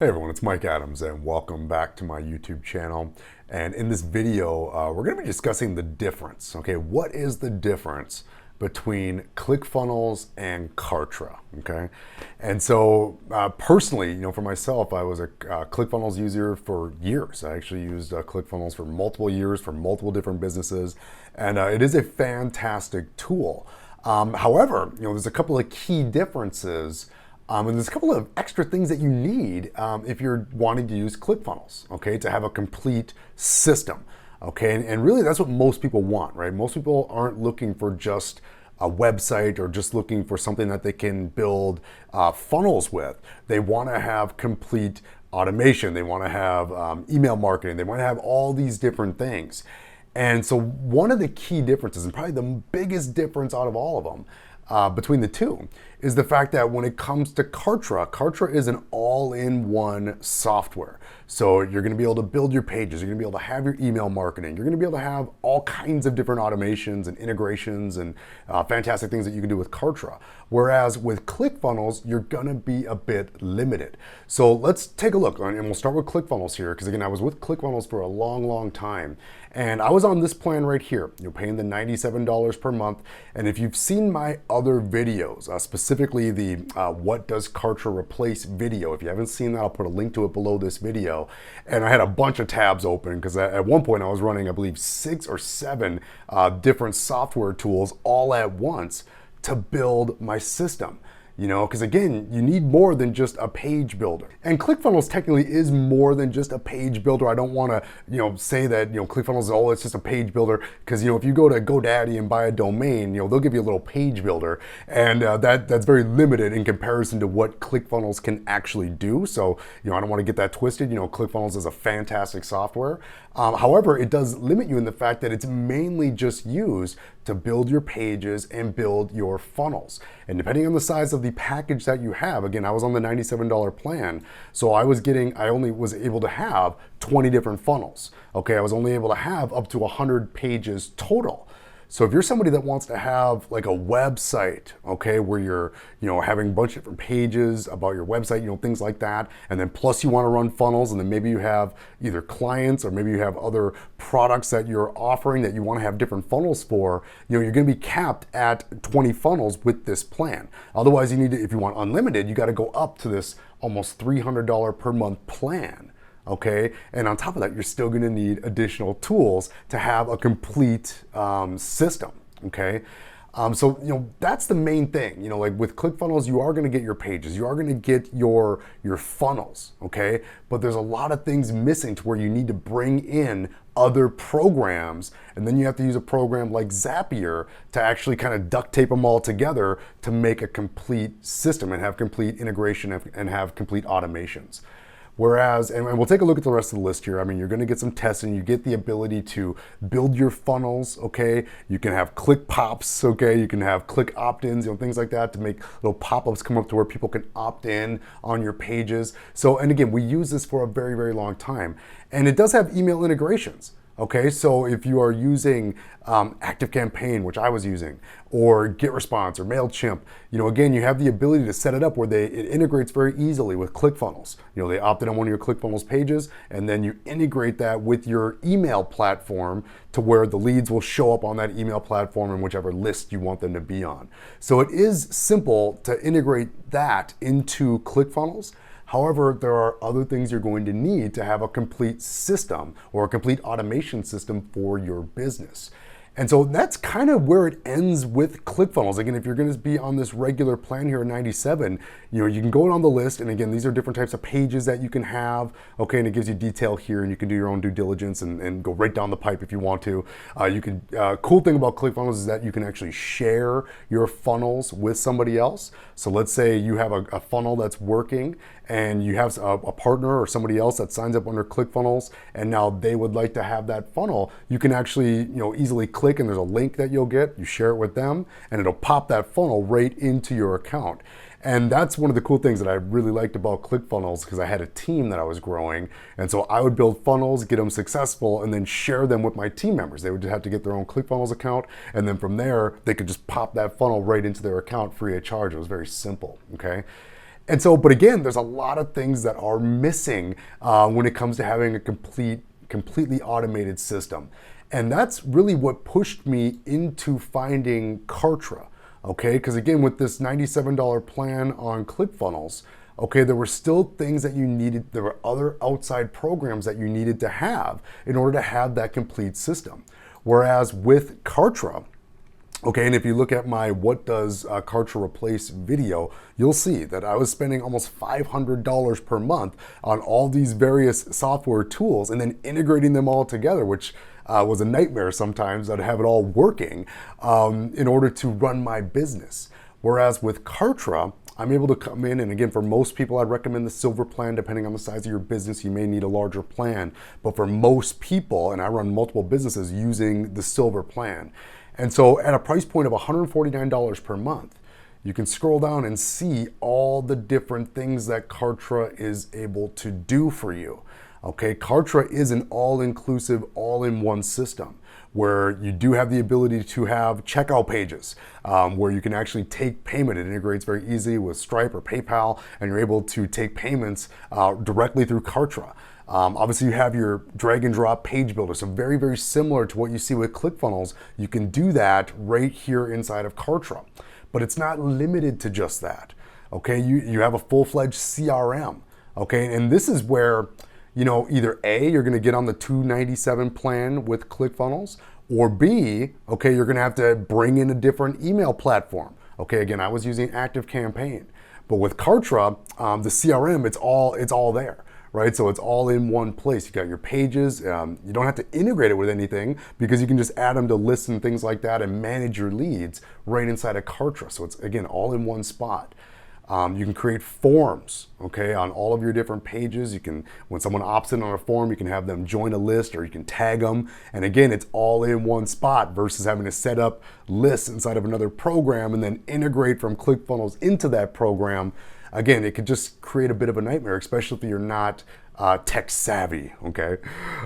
Hey everyone, it's Mike Adams and welcome back to my YouTube channel. And in this video, we're going to be discussing the difference. Okay, what is the difference between ClickFunnels and Kartra? Okay, and so personally, for myself, I was a ClickFunnels user for years. I actually used ClickFunnels for multiple years for multiple different businesses, and it is a fantastic tool. However, there's a couple of key differences. And there's a couple of extra things that you need if you're wanting to use ClickFunnels, okay, to have a complete system, okay? And really that's what most people want, right? Most people aren't looking for just a website or just looking for something that they can build funnels with. They want to have complete automation. They want to have email marketing. They want to have all these different things. And so one of the key differences, and probably the biggest difference out of all of them, between the two is the fact that when it comes to Kartra is an all-in-one software. So you're going to be able to build your pages, you're going to be able to have your email marketing, you're going to be able to have all kinds of different automations and integrations and fantastic things that you can do with Kartra. Whereas with ClickFunnels, you're going to be a bit limited. So let's take a look, and we'll start with ClickFunnels here, because again, I was with ClickFunnels for a long time. And I was on this plan right here. You're paying the $97 per month. And if you've seen my other videos, specifically the What Does Kartra Replace video, if you haven't seen that, I'll put a link to it below this video. And I had a bunch of tabs open because at one point I was running, I believe, 6 or 7 different software tools all at once to build my system. Because again, you need more than just a page builder. And ClickFunnels technically is more than just a page builder. I don't want to, say that, ClickFunnels is it's just a page builder. Because, if you go to GoDaddy and buy a domain, they'll give you a little page builder. And that's very limited in comparison to what ClickFunnels can actually do. So, I don't want to get that twisted. ClickFunnels is a fantastic software. However, it does limit you in the fact that it's mainly just used to build your pages and build your funnels. And depending on the size of the package that you have, again, I was on the $97 plan, so I only was able to have 20 different funnels. Okay, I was only able to have up to 100 pages total. So if you're somebody that wants to have like a website, okay, where you're, having a bunch of different pages about your website, things like that, and then plus you want to run funnels, and then maybe you have either clients or maybe you have other products that you're offering that you want to have different funnels for, you're going to be capped at 20 funnels with this plan. Otherwise, you need to, if you want unlimited, you got to go up to this almost $300 per month plan. Okay, and on top of that, you're still going to need additional tools to have a complete system. Okay, so that's the main thing. Like with ClickFunnels, you are going to get your pages, you are going to get your funnels. Okay, but there's a lot of things missing to where you need to bring in other programs, and then you have to use a program like Zapier to actually kind of duct tape them all together to make a complete system and have complete integration and have complete automations. Whereas, and we'll take a look at the rest of the list here. I mean, you're going to get some testing. You get the ability to build your funnels, okay? You can have click pops, okay? You can have click opt-ins, things like that to make little pop-ups come up to where people can opt in on your pages. So, and again, we use this for a very long time. And it does have email integrations. Okay, so if you are using ActiveCampaign, which I was using, or GetResponse or MailChimp, again, you have the ability to set it up where it integrates very easily with ClickFunnels. They opt in on one of your ClickFunnels pages, and then you integrate that with your email platform to where the leads will show up on that email platform in whichever list you want them to be on. So it is simple to integrate that into ClickFunnels. However, there are other things you're going to need to have a complete system or a complete automation system for your business. And so that's kind of where it ends with ClickFunnels. Again, if you're going to be on this regular plan here at 97, you can go on the list. And again, these are different types of pages that you can have. Okay, and it gives you detail here, and you can do your own due diligence and go right down the pipe if you want to. Cool thing about ClickFunnels is that you can actually share your funnels with somebody else. So let's say you have a funnel that's working, and you have a partner or somebody else that signs up under ClickFunnels, and now they would like to have that funnel. You can actually, easily click, and there's a link that you'll get. You share it with them, and it'll pop that funnel right into your account. And that's one of the cool things that I really liked about ClickFunnels, because I had a team that I was growing, and so I would build funnels, get them successful, and then share them with my team members. They would just have to get their own ClickFunnels account, and then from there, they could just pop that funnel right into their account free of charge. It was very simple. Okay. And so, but again, there's a lot of things that are missing when it comes to having a completely automated system. And that's really what pushed me into finding Kartra, okay? Because again, with this $97 plan on ClickFunnels, okay, there were still things that you needed, there were other outside programs that you needed to have in order to have that complete system. Whereas with Kartra, okay, and if you look at my What Does Kartra Replace video, you'll see that I was spending almost $500 per month on all these various software tools and then integrating them all together, which was a nightmare sometimes. I'd have it all working in order to run my business. Whereas with Kartra, I'm able to come in, and again, for most people, I'd recommend the silver plan. Depending on the size of your business, you may need a larger plan. But for most people, and I run multiple businesses using the silver plan. And so at a price point of $149 per month, you can scroll down and see all the different things that Kartra is able to do for you. Okay, Kartra is an all-inclusive, all-in-one system where you do have the ability to have checkout pages where you can actually take payment. It integrates very easily with Stripe or PayPal, and you're able to take payments directly through Kartra. Obviously, you have your drag and drop page builder. So very, very similar to what you see with ClickFunnels. You can do that right here inside of Kartra. But it's not limited to just that. Okay, you have a full-fledged CRM. Okay, and this is where, you know, either A, you're gonna get on the $297 plan with ClickFunnels, or B, okay, you're gonna have to bring in a different email platform. Okay, again, I was using ActiveCampaign. But with Kartra, the CRM, it's all there. Right, so it's all in one place. You got your pages. You don't have to integrate it with anything because you can just add them to lists and things like that and manage your leads right inside of Kartra. So it's, again, all in one spot. You can create forms, okay, on all of your different pages. You can, when someone opts in on a form, you can have them join a list, or you can tag them. And again, it's all in one spot versus having to set up lists inside of another program and then integrate from ClickFunnels into that program. Again, it could just create a bit of a nightmare, especially if you're not tech savvy, okay?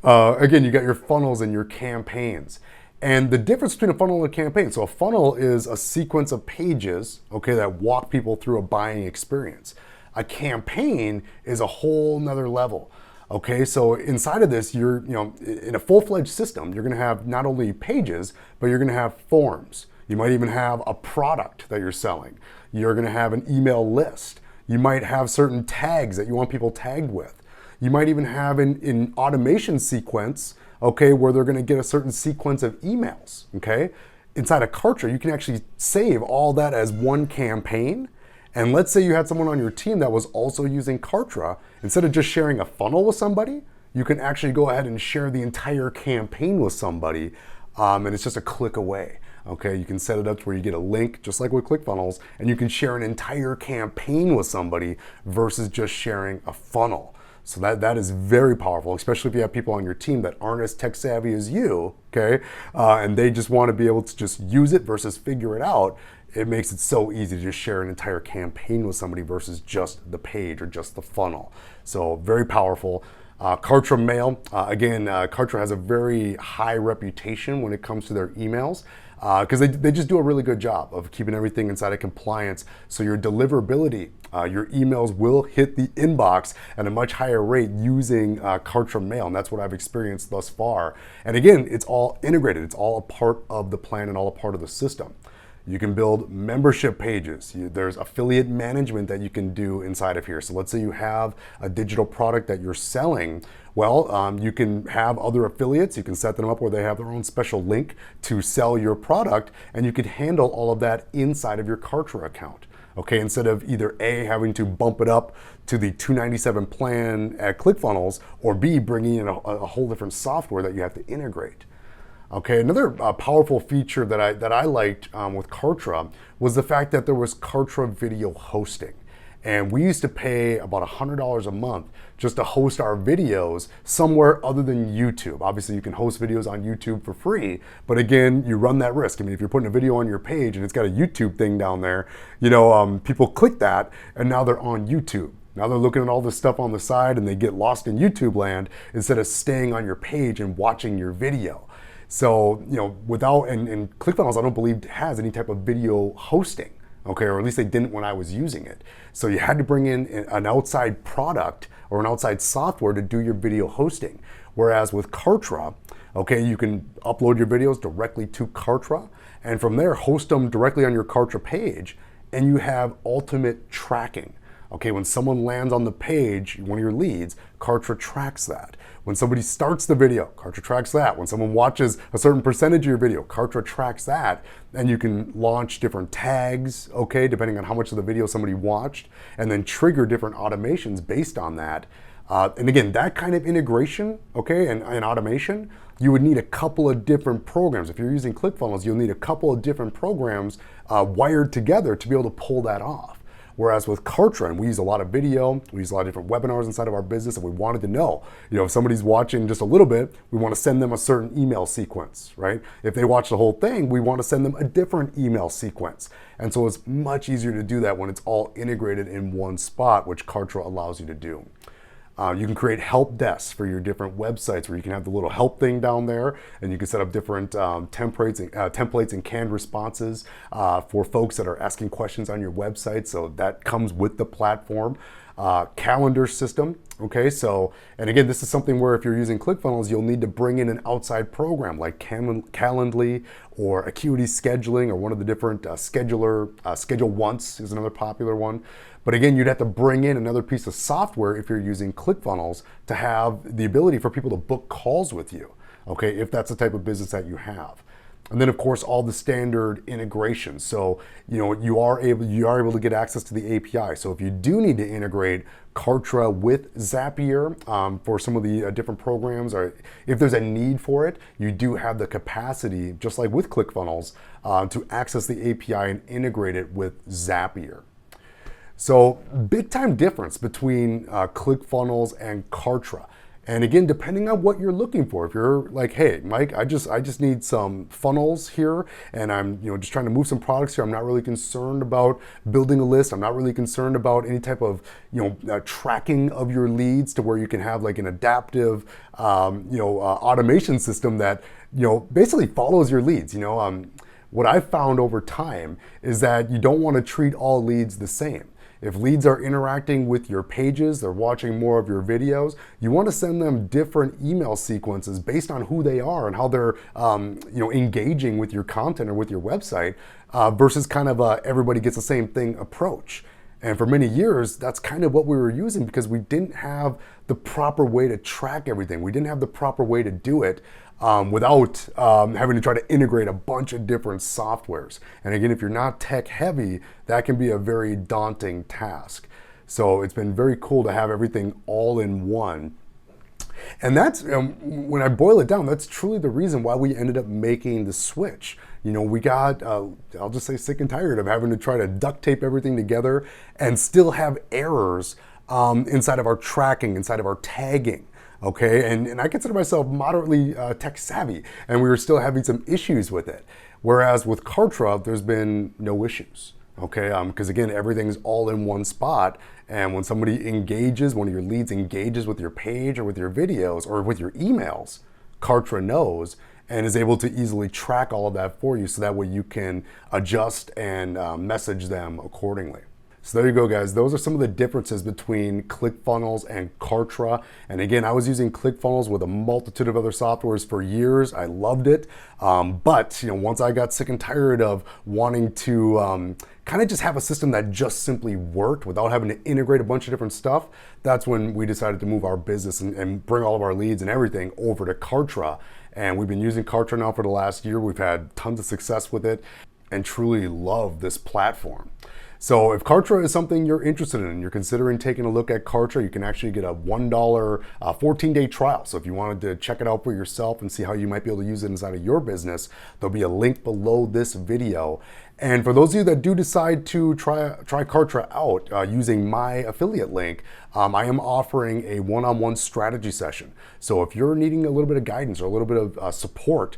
Again, you got your funnels and your campaigns. And the difference between a funnel and a campaign. So a funnel is a sequence of pages, okay, that walk people through a buying experience. A campaign is a whole nother level. Okay, so inside of this, you're, you know, in a full-fledged system, you're gonna have not only pages, but you're gonna have forms. You might even have a product that you're selling. You're gonna have an email list. You might have certain tags that you want people tagged with. You might even have an automation sequence, okay, where they're gonna get a certain sequence of emails, okay? Inside of Kartra, you can actually save all that as one campaign. And let's say you had someone on your team that was also using Kartra. Instead of just sharing a funnel with somebody, you can actually go ahead and share the entire campaign with somebody, and it's just a click away. Okay, you can set it up to where you get a link, just like with ClickFunnels, and you can share an entire campaign with somebody versus just sharing a funnel. So that is very powerful, especially if you have people on your team that aren't as tech savvy as you, okay? And they just want to be able to just use it versus figure it out. It makes it so easy to just share an entire campaign with somebody versus just the page or just the funnel. So very powerful. Kartra Mail, again, Kartra has a very high reputation when it comes to their emails because they just do a really good job of keeping everything inside of compliance. So your deliverability, your emails will hit the inbox at a much higher rate using Kartra Mail, and that's what I've experienced thus far. And again, it's all integrated. It's all a part of the plan and all a part of the system. You can build membership pages. There's affiliate management that you can do inside of here. So let's say you have a digital product that you're selling. Well, you can have other affiliates. You can set them up where they have their own special link to sell your product, and you can handle all of that inside of your Kartra account. Okay, instead of either A, having to bump it up to the $297 plan at ClickFunnels, or B, bringing in a whole different software that you have to integrate. Okay, another powerful feature that I liked with Kartra was the fact that there was Kartra video hosting. And we used to pay about $100 a month just to host our videos somewhere other than YouTube. Obviously, you can host videos on YouTube for free, but again, you run that risk. I mean, if you're putting a video on your page and it's got a YouTube thing down there, you know, people click that and now they're on YouTube. Now they're looking at all this stuff on the side and they get lost in YouTube land instead of staying on your page and watching your video. So, you know, and ClickFunnels, I don't believe has any type of video hosting. okay, or at least they didn't when I was using it. So you had to bring in an outside product or an outside software to do your video hosting. Whereas with Kartra, okay, you can upload your videos directly to Kartra, and from there host them directly on your Kartra page, and you have ultimate tracking. Okay, when someone lands on the page, one of your leads, Kartra tracks that. When somebody starts the video, Kartra tracks that. When someone watches a certain percentage of your video, Kartra tracks that. And you can launch different tags, okay, depending on how much of the video somebody watched, and then trigger different automations based on that. And again, that kind of integration, okay, and automation, you would need a couple of different programs. If you're using ClickFunnels, you'll need a couple of different programs wired together to be able to pull that off. Whereas with Kartra, and we use a lot of video, we use a lot of different webinars inside of our business, and we wanted to know, if somebody's watching just a little bit, we want to send them a certain email sequence, right? If they watch the whole thing, we want to send them a different email sequence. And so it's much easier to do that when it's all integrated in one spot, which Kartra allows you to do. You can create help desks for your different websites where you can have the little help thing down there, and you can set up different templates and canned responses for folks that are asking questions on your website. So that comes with the platform. Calendar system. Okay, so, and again, this is something where if you're using ClickFunnels, you'll need to bring in an outside program like Calendly or Acuity Scheduling, or one of the different Schedule Once is another popular one. But again, you'd have to bring in another piece of software if you're using ClickFunnels to have the ability for people to book calls with you, okay, if that's the type of business that you have. And then of course, all the standard integrations. So, you are able to get access to the API. So if you do need to integrate Kartra with Zapier for some of the different programs, or if there's a need for it, you do have the capacity, just like with ClickFunnels, to access the API and integrate it with Zapier. So big time difference between ClickFunnels and Kartra. And again, depending on what you're looking for, if you're like, hey, Mike, I just need some funnels here, and I'm just trying to move some products here. I'm not really concerned about building a list. I'm not really concerned about any type of tracking of your leads to where you can have like an adaptive automation system that basically follows your leads. What I've found over time is that you don't want to treat all leads the same. If leads are interacting with your pages, they're watching more of your videos, you want to send them different email sequences based on who they are and how they're engaging with your content or with your website versus kind of everybody gets the same thing approach. And for many years, that's kind of what we were using because we didn't have the proper way to track everything. We didn't have the proper way to do it without having to try to integrate a bunch of different softwares. And again, if you're not tech heavy, that can be a very daunting task. So it's been very cool to have everything all in one. And that's, when I boil it down, that's truly the reason why we ended up making the switch. We got, I'll just say sick and tired of having to try to duct tape everything together and still have errors inside of our tracking, inside of our tagging. Okay, and I consider myself moderately tech savvy, and we were still having some issues with it. Whereas with Kartra, there's been no issues. Okay, because again, everything's all in one spot, and when somebody engages, one of your leads engages with your page or with your videos or with your emails, Kartra knows and is able to easily track all of that for you, so that way you can adjust and message them accordingly. So there you go, guys. Those are some of the differences between ClickFunnels and Kartra. And again, I was using ClickFunnels with a multitude of other softwares for years. I loved it. But once I got sick and tired of wanting to kind of just have a system that just simply worked without having to integrate a bunch of different stuff, that's when we decided to move our business and bring all of our leads and everything over to Kartra. And we've been using Kartra now for the last year. We've had tons of success with it and truly love this platform. So if Kartra is something you're interested in and you're considering taking a look at Kartra, you can actually get a $1 14-day trial. So if you wanted to check it out for yourself and see how you might be able to use it inside of your business, there'll be a link below this video. And for those of you that do decide to try Kartra out using my affiliate link, I am offering a one-on-one strategy session. So if you're needing a little bit of guidance or a little bit of support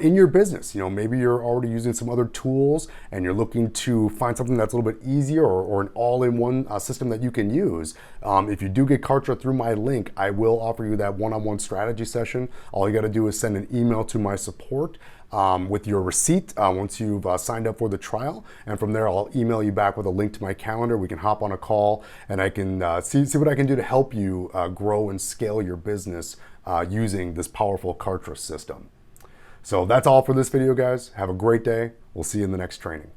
in your business, maybe you're already using some other tools and you're looking to find something that's a little bit easier, or an all-in-one system that you can use, if you do get Kartra through my link, I will offer you that one-on-one strategy session. All you got to do is send an email to my support with your receipt once you've signed up for the trial, and from there I'll email you back with a link to my calendar. We can hop on a call, and I can see what I can do to help you grow and scale your business using this powerful Kartra system. So that's all for this video, guys. Have a great day. We'll see you in the next training.